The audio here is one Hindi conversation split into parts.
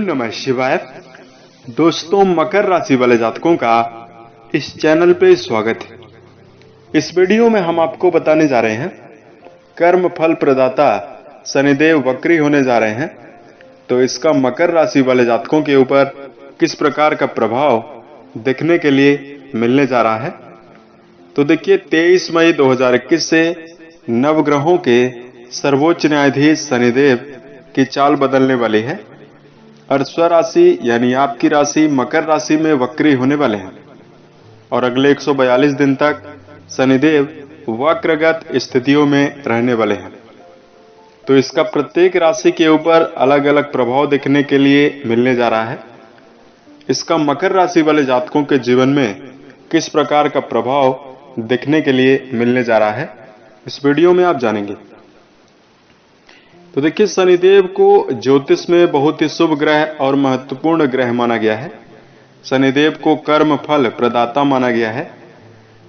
नमः शिवाय। दोस्तों, मकर राशि वाले जातकों का इस चैनल पे स्वागत है। इस वीडियो में हम आपको बताने जा रहे हैं कर्म फल प्रदाता शनिदेव वक्री होने जा रहे हैं, तो इसका मकर राशि वाले जातकों के ऊपर किस प्रकार का प्रभाव देखने के लिए मिलने जा रहा है। तो देखिए, 23 मई 2021 से नवग्रहों के सर्वोच्च न्यायाधीश शनिदेव की चाल बदलने वाली है और स्वराशि यानी आपकी राशि मकर राशि में वक्री होने वाले हैं और अगले 142 दिन तक शनिदेव वक्रगत स्थितियों में रहने वाले हैं। तो इसका प्रत्येक राशि के ऊपर अलग अलग प्रभाव देखने के लिए मिलने जा रहा है। इसका मकर राशि वाले जातकों के जीवन में किस प्रकार का प्रभाव देखने के लिए मिलने जा रहा है, इस वीडियो में आप जानेंगे। तो देखिए, शनिदेव को ज्योतिष में बहुत ही शुभ ग्रह और महत्वपूर्ण ग्रह माना गया है। शनिदेव को कर्म फल प्रदाता माना गया है।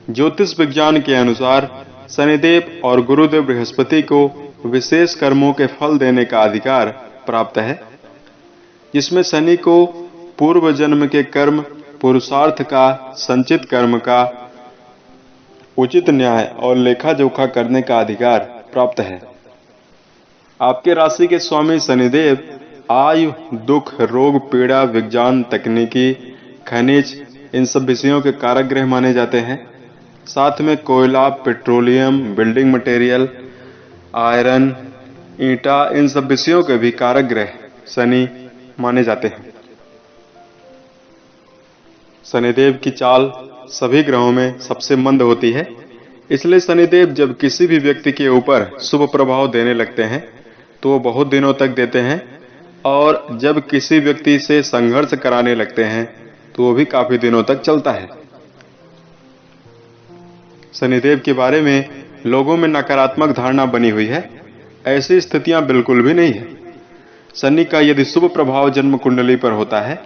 ज्योतिष विज्ञान के अनुसार शनिदेव और गुरुदेव बृहस्पति को विशेष कर्मों के फल देने का अधिकार प्राप्त है, जिसमें शनि को पूर्व जन्म के कर्म, पुरुषार्थ का, संचित कर्म का उचित न्याय और लेखा जोखा करने का अधिकार प्राप्त है। आपके राशि के स्वामी शनिदेव आयु, दुख, रोग, पीड़ा, विज्ञान, तकनीकी, खनिज, इन सब विषयों के कारक ग्रह माने जाते हैं। साथ में कोयला, पेट्रोलियम, बिल्डिंग मटेरियल, आयरन, ईंटा, इन सब विषयों के भी कारक ग्रह शनि माने जाते हैं। शनिदेव की चाल सभी ग्रहों में सबसे मंद होती है, इसलिए शनिदेव जब किसी भी व्यक्ति के ऊपर शुभ प्रभाव देने लगते हैं तो वो बहुत दिनों तक देते हैं, और जब किसी व्यक्ति से संघर्ष कराने लगते हैं तो वो भी काफी दिनों तक चलता है। शनिदेव के बारे में लोगों में नकारात्मक धारणा बनी हुई है। ऐसी स्थितियां बिल्कुल भी नहीं है। शनि का यदि शुभ प्रभाव जन्म कुंडली पर होता है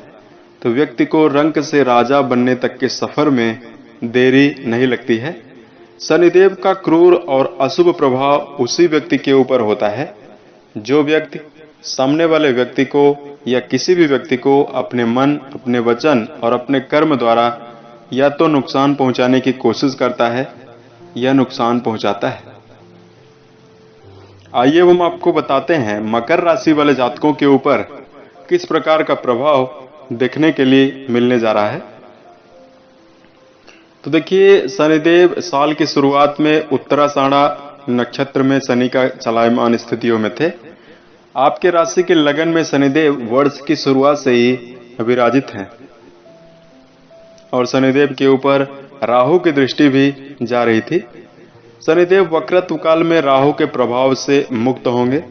तो व्यक्ति को रंक से राजा बनने तक के सफर में देरी नहीं लगती है। शनिदेव का क्रूर और अशुभ प्रभाव उसी व्यक्ति के ऊपर होता है जो व्यक्ति सामने वाले व्यक्ति को या किसी भी व्यक्ति को अपने मन, अपने वचन और अपने कर्म द्वारा या तो नुकसान पहुंचाने की कोशिश करता है या नुकसान पहुंचाता है। आइए हम आपको बताते हैं मकर राशि वाले जातकों के ऊपर किस प्रकार का प्रभाव देखने के लिए मिलने जा रहा है। तो देखिए, शनिदेव साल की शुरुआत में उत्तराषाढ़ा नक्षत्र में शनि का चलायमान स्थितियों में थे। आपके राशि के लगन में शनिदेव वर्ष की शुरुआत से ही विराजित हैं और शनिदेव के ऊपर राहु की दृष्टि भी जा रही थी। शनिदेव वक्रत्व काल में राहु के प्रभाव से मुक्त होंगे।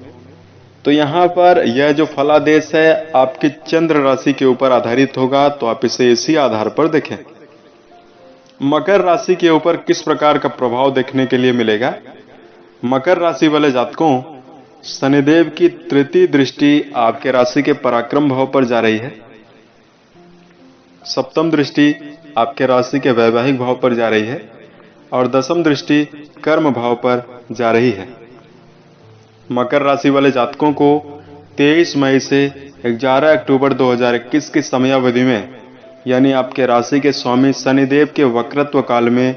तो यहाँ पर यह जो फलादेश है आपकी चंद्र राशि के ऊपर आधारित होगा, तो आप इसे इसी आधार पर देखें। मकर राशि के ऊपर किस प्रकार का प्रभाव देखने के लिए मिलेगा। मकर राशि वाले जातकों, शनिदेव की तृतीय दृष्टि आपके राशि के पराक्रम भाव पर जा रही है। सप्तम दृष्टि आपके राशि के वैवाहिक भाव पर जा रही है और दसम दृष्टि कर्म भाव पर जा रही है। मकर राशि वाले जातकों को 23 मई से 11 अक्टूबर 2021 की समयावधि में, यानी आपके राशि के स्वामी शनिदेव के वक्रत्व काल में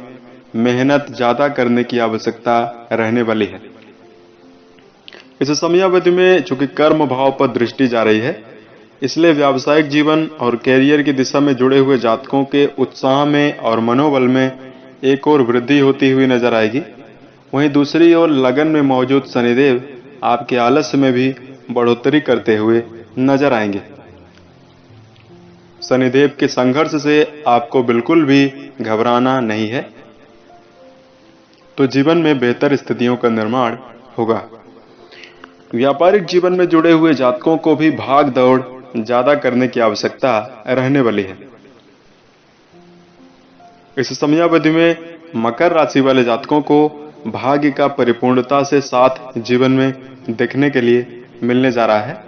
मेहनत ज्यादा करने की आवश्यकता रहने वाली है। इस समयावधि में चूंकि कर्म भाव पर दृष्टि जा रही है, इसलिए व्यावसायिक जीवन और कैरियर की दिशा में जुड़े हुए जातकों के उत्साह में और मनोबल में एक और वृद्धि होती हुई नजर आएगी। वहीं दूसरी ओर लगन में मौजूद शनिदेव आपके आलस्य में भी बढ़ोतरी करते हुए नजर आएंगे। शनिदेव के संघर्ष से आपको बिल्कुल भी घबराना नहीं है, तो जीवन में बेहतर स्थितियों का निर्माण होगा। व्यापारिक जीवन में जुड़े हुए जातकों को भी भाग दौड़ ज्यादा करने की आवश्यकता रहने वाली है। इस समयावधि में मकर राशि वाले जातकों को भाग्य का परिपूर्णता से साथ जीवन में देखने के लिए मिलने जा रहा है।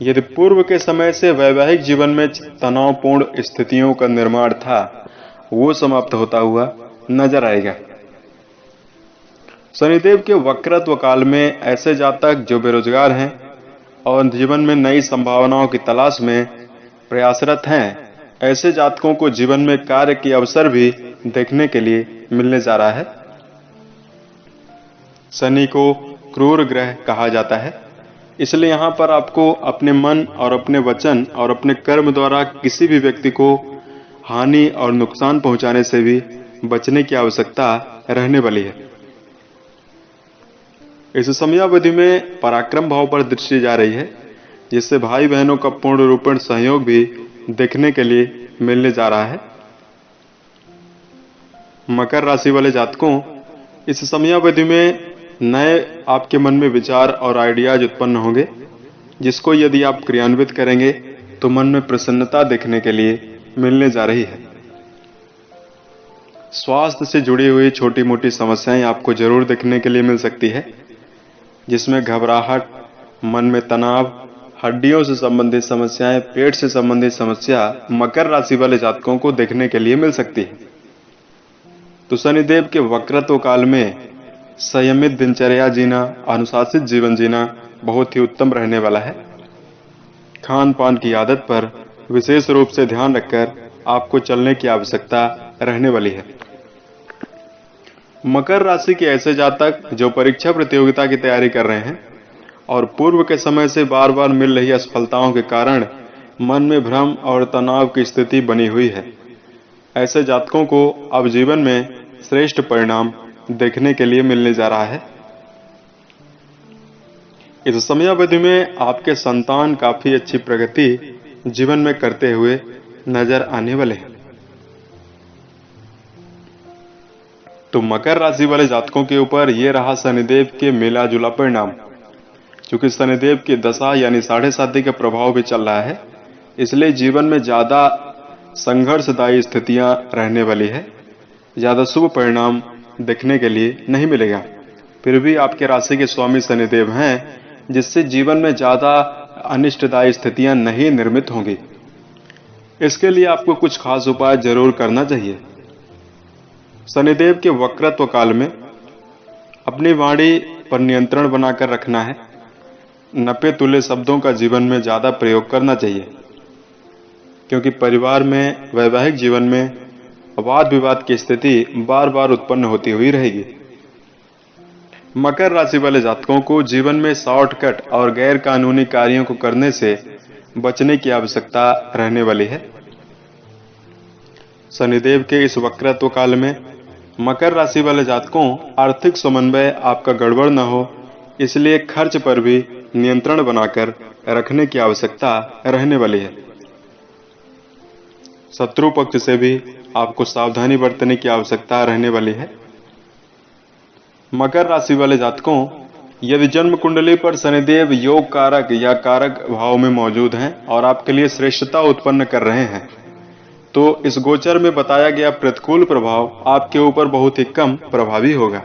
यदि पूर्व के समय से वैवाहिक जीवन में तनावपूर्ण स्थितियों का निर्माण था, वो समाप्त होता हुआ नजर आएगा। शनिदेव के वक्रत्व काल में ऐसे जातक जो बेरोजगार हैं और जीवन में नई संभावनाओं की तलाश में प्रयासरत हैं, ऐसे जातकों को जीवन में कार्य के अवसर भी देखने के लिए मिलने जा रहा है। शनि को क्रूर ग्रह कहा जाता है, इसलिए यहाँ पर आपको अपने मन और अपने वचन और अपने कर्म द्वारा किसी भी व्यक्ति को हानि और नुकसान पहुंचाने से भी बचने की आवश्यकता रहने वाली है। इस समयावधि में पराक्रम भाव पर दृष्टि जा रही है, जिससे भाई बहनों का पूर्ण रूपेण सहयोग भी देखने के लिए मिलने जा रहा है। मकर राशि वाले जातकों, इस समयावधि में नए आपके मन में विचार और आइडियाज उत्पन्न होंगे, जिसको यदि आप क्रियान्वित करेंगे तो मन में प्रसन्नता देखने के लिए मिलने जा रही है। स्वास्थ्य से जुड़ी हुई छोटी मोटी समस्याएं आपको जरूर देखने के लिए मिल सकती है, जिसमें घबराहट, मन में तनाव, हड्डियों से संबंधित समस्याएं, पेट से संबंधित समस्या मकर राशि वाले जातकों को देखने के लिए मिल सकती है। तो शनिदेव के वक्रत्व काल में संयमित दिनचर्या जीना, अनुशासित जीवन जीना बहुत ही उत्तम रहने वाला है। खान पान की आदत पर विशेष रूप से ध्यान रखकर आपको चलने की आवश्यकता रहने वाली है। मकर राशि के ऐसे जातक जो परीक्षा प्रतियोगिता की तैयारी कर रहे हैं और पूर्व के समय से बार बार मिल रही असफलताओं के कारण मन में भ्रम और तनाव की स्थिति बनी हुई है, ऐसे जातकों को अब जीवन में श्रेष्ठ परिणाम देखने के लिए मिलने जा रहा है। इस समयावधि में आपके संतान काफी अच्छी प्रगति जीवन में करते हुए नजर आने वाले हैं। तो मकर राशि वाले जातकों के ऊपर यह रहा शनिदेव के मिला जुला परिणाम। क्योंकि शनिदेव की दशा यानी 7.5 का प्रभाव भी चल रहा है, इसलिए जीवन में ज्यादा संघर्षदायी स्थितियां रहने वाली है, ज्यादा शुभ परिणाम देखने के लिए नहीं मिलेगा। फिर भी आपके राशि के स्वामी शनिदेव हैं, जिससे जीवन में ज्यादा अनिष्टदायी स्थितियां नहीं निर्मित होंगी। इसके लिए आपको कुछ खास उपाय जरूर करना चाहिए। शनिदेव के वक्रत्व काल में अपनी वाणी पर नियंत्रण बनाकर रखना है। नपे तुले शब्दों का जीवन में ज्यादा प्रयोग करना चाहिए, क्योंकि परिवार में, वैवाहिक जीवन में वाद विवाद की स्थिति बार बार उत्पन्न होती हुई रहेगी। मकर राशि वाले जातकों को जीवन में शॉर्टकट और गैर कानूनी कार्यों को करने से बचने की आवश्यकता रहने वाली है। शनिदेव के इस वक्रत्व काल में मकर राशि वाले जातकों आर्थिक समन्वय आपका गड़बड़ न हो, इसलिए खर्च पर भी नियंत्रण बनाकर रखने की आवश्यकता रहने वाली है। शत्रु पक्ष से भी आपको सावधानी बरतने की आवश्यकता रहने वाली है। मकर राशि वाले जातकों, यदि जन्म कुंडली पर शनिदेव योग कारक या कारक भाव में मौजूद हैं और आपके लिए श्रेष्ठता उत्पन्न कर रहे हैं, तो इस गोचर में बताया गया प्रतिकूल प्रभाव आपके ऊपर बहुत ही कम प्रभावी होगा।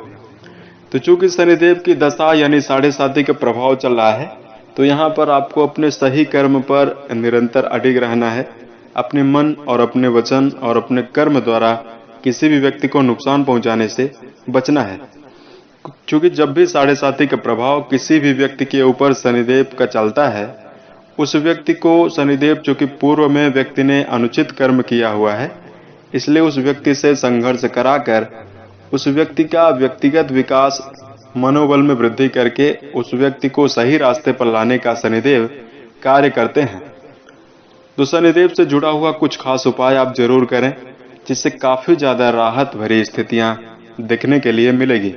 तो चूंकि शनिदेव की दशा यानी 7.5 का प्रभाव चल रहा है, तो यहाँ पर आपको अपने सही कर्म पर निरंतर अडिग रहना है। अपने मन और अपने वचन और अपने कर्म द्वारा किसी भी व्यक्ति को नुकसान पहुंचाने से बचना है। क्योंकि जब भी 7.5 का प्रभाव किसी भी व्यक्ति के ऊपर शनिदेव का चलता है, उस व्यक्ति को शनिदेव, चूंकि पूर्व में व्यक्ति ने अनुचित कर्म किया हुआ है, इसलिए उस व्यक्ति से संघर्ष कराकर उस व्यक्ति का व्यक्तिगत विकास, मनोबल में वृद्धि करके उस व्यक्ति को सही रास्ते पर लाने का शनिदेव कार्य करते हैं। तो शनिदेव से जुड़ा हुआ कुछ खास उपाय आप जरूर करें, जिससे काफी ज्यादा राहत भरी स्थितियां देखने के लिए मिलेगी।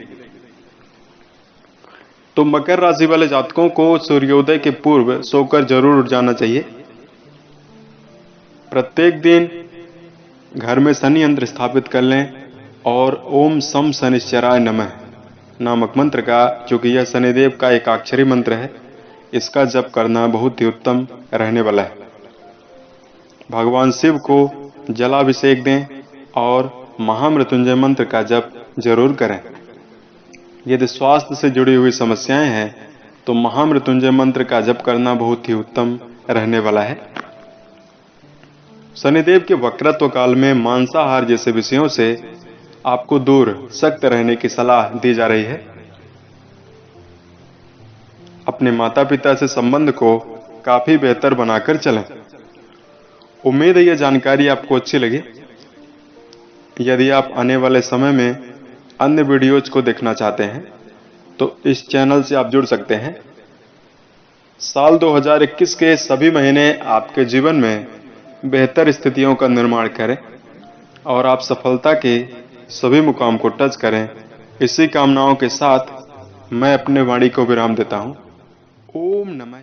तो मकर राशि वाले जातकों को सूर्योदय के पूर्व सोकर जरूर उठ जाना चाहिए। प्रत्येक दिन घर में शनि यंत्र स्थापित कर लें और ओम सम शनिश्चराय नमः नामक मंत्र का, चूंकि यह शनिदेव का एकाक्षरी मंत्र है, इसका जप करना बहुत ही उत्तम रहने वाला है। भगवान शिव को जलाभिषेक दें और महामृत्युंजय मंत्र का जप जरूर करें। यदि स्वास्थ्य से जुड़ी हुई समस्याएं हैं तो महामृत्युंजय मंत्र का जप करना बहुत ही उत्तम रहने वाला है। शनिदेव के वक्रत्व काल में मांसाहार जैसे विषयों से आपको दूर सख्त रहने की सलाह दी जा रही है। अपने माता पिता से संबंध को काफी बेहतर बनाकर चलें। उम्मीद है यह जानकारी आपको अच्छी लगी। यदि आप आने वाले समय में अन्य वीडियोज को देखना चाहते हैं तो इस चैनल से आप जुड़ सकते हैं। साल 2021 के सभी महीने आपके जीवन में बेहतर स्थितियों का निर्माण करें और आप सफलता के सभी मुकाम को टच करें। इसी कामनाओं के साथ मैं अपने वाणी को विराम देता हूँ। ओम नमः।